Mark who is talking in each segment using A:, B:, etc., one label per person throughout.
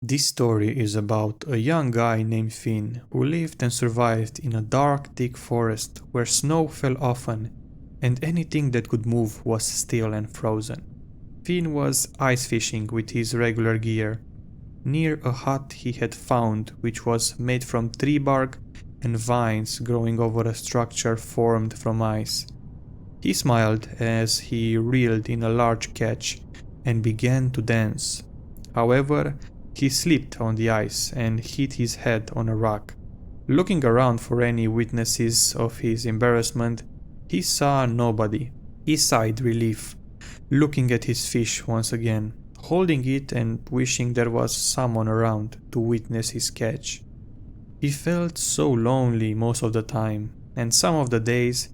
A: This story is about a young guy named Finn who lived and survived in a dark, thick forest where snow fell often and anything that could move was still and frozen. Finn was ice fishing with his regular gear near a hut he had found, which was made from tree bark and vines growing over a structure formed from ice. He smiled as he reeled in a large catch and began to dance. However, he slipped on the ice and hit his head on a rock. Looking around for any witnesses of his embarrassment, he saw nobody. He sighed relief, looking at his fish once again, holding it and wishing there was someone around to witness his catch. He felt so lonely most of the time, and some of the days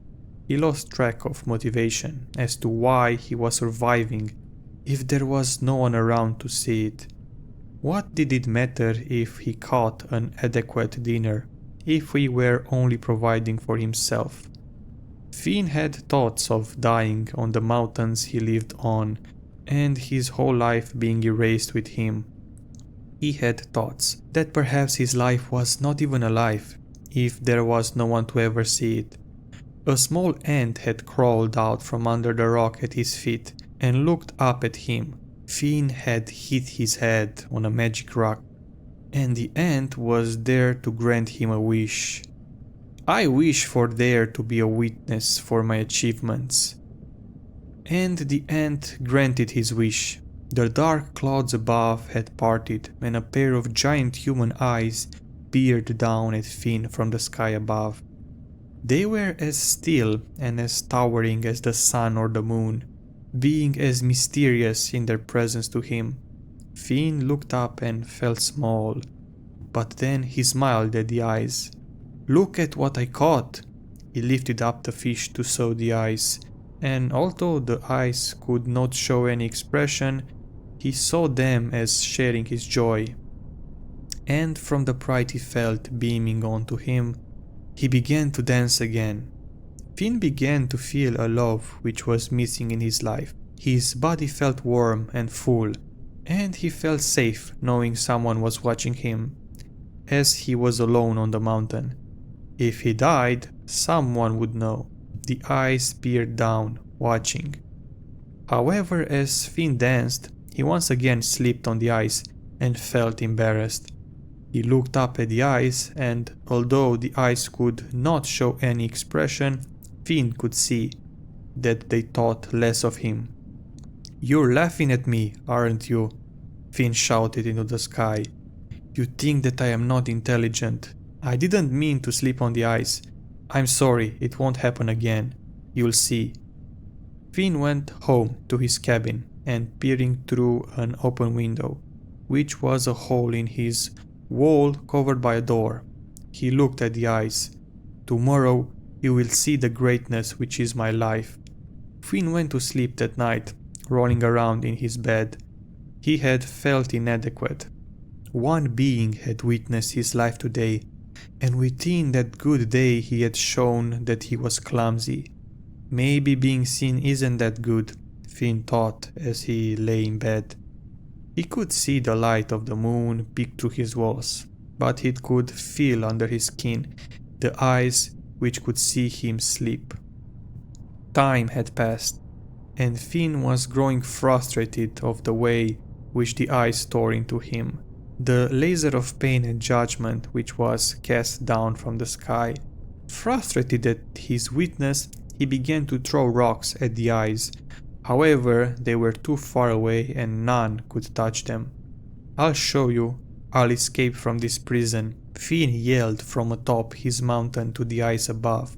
A: he lost track of motivation as to why he was surviving if there was no one around to see it. What did it matter if he caught an adequate dinner, if he were only providing for himself? Finn had thoughts of dying on the mountains he lived on, and his whole life being erased with him. He had thoughts that perhaps his life was not even alive, if there was no one to ever see it. A small ant had crawled out from under the rock at his feet and looked up at him. Finn had hit his head on a magic rock, and the ant was there to grant him a wish. I wish for there to be a witness for my achievements. And the ant granted his wish. The dark clouds above had parted, and a pair of giant human eyes peered down at Finn from the sky above. They were as still and as towering as the sun or the moon, being as mysterious in their presence to him. Finn looked up and felt small, but then he smiled at the eyes. "Look at what I caught!" He lifted up the fish to show the eyes, and although the eyes could not show any expression, he saw them as sharing his joy. And from the pride he felt beaming onto him, he began to dance again. Finn began to feel a love which was missing in his life. His body felt warm and full, and he felt safe knowing someone was watching him, as he was alone on the mountain. If he died, someone would know. The eyes peered down, watching. However, as Finn danced, he once again slipped on the ice and felt embarrassed. He looked up at the eyes, and although the eyes could not show any expression, Finn could see that they thought less of him. "You're laughing at me, aren't you?" Finn shouted into the sky. "You think that I am not intelligent. I didn't mean to slip on the ice. I'm sorry, it won't happen again. You'll see." Finn went home to his cabin and peering through an open window, which was a hole in his wall covered by a door, he looked at the eyes. "Tomorrow you will see the greatness which is my life." Finn went to sleep that night, rolling around in his bed. He had felt inadequate. One being had witnessed his life today, and within that good day he had shown that he was clumsy. Maybe being seen isn't that good, Finn thought as he lay in bed. He could see the light of the moon peek through his walls, but he could feel under his skin the eyes which could see him sleep. Time had passed, and Finn was growing frustrated of the way which the eyes tore into him, the laser of pain and judgment which was cast down from the sky. Frustrated at his weakness, he began to throw rocks at the eyes. However, they were too far away and none could touch them. "I'll show you. I'll escape from this prison," Finn yelled from atop his mountain to the ice above.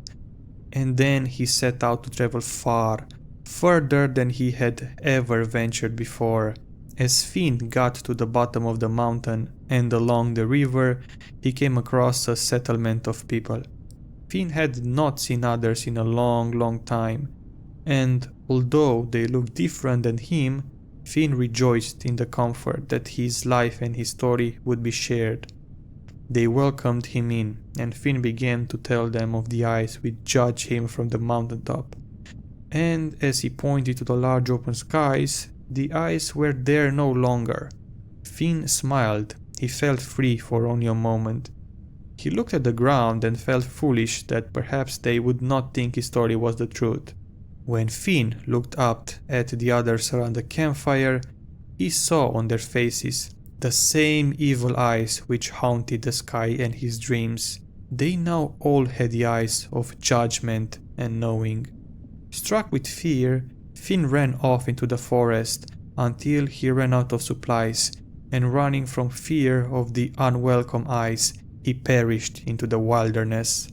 A: And then he set out to travel far, further than he had ever ventured before. As Finn got to the bottom of the mountain and along the river, he came across a settlement of people. Finn had not seen others in a long time, and although they looked different than him, Finn rejoiced in the comfort that his life and his story would be shared. They welcomed him in, and Finn began to tell them of the eyes which judged him from the mountaintop. And as he pointed to the large open skies, the eyes were there no longer. Finn smiled. He felt free for only a moment. He looked at the ground and felt foolish that perhaps they would not think his story was the truth. When Finn looked up at the others around the campfire, he saw on their faces the same evil eyes which haunted the sky and his dreams. They now all had the eyes of judgment and knowing. Struck with fear, Finn ran off into the forest until he ran out of supplies, and running from fear of the unwelcome eyes, he perished into the wilderness.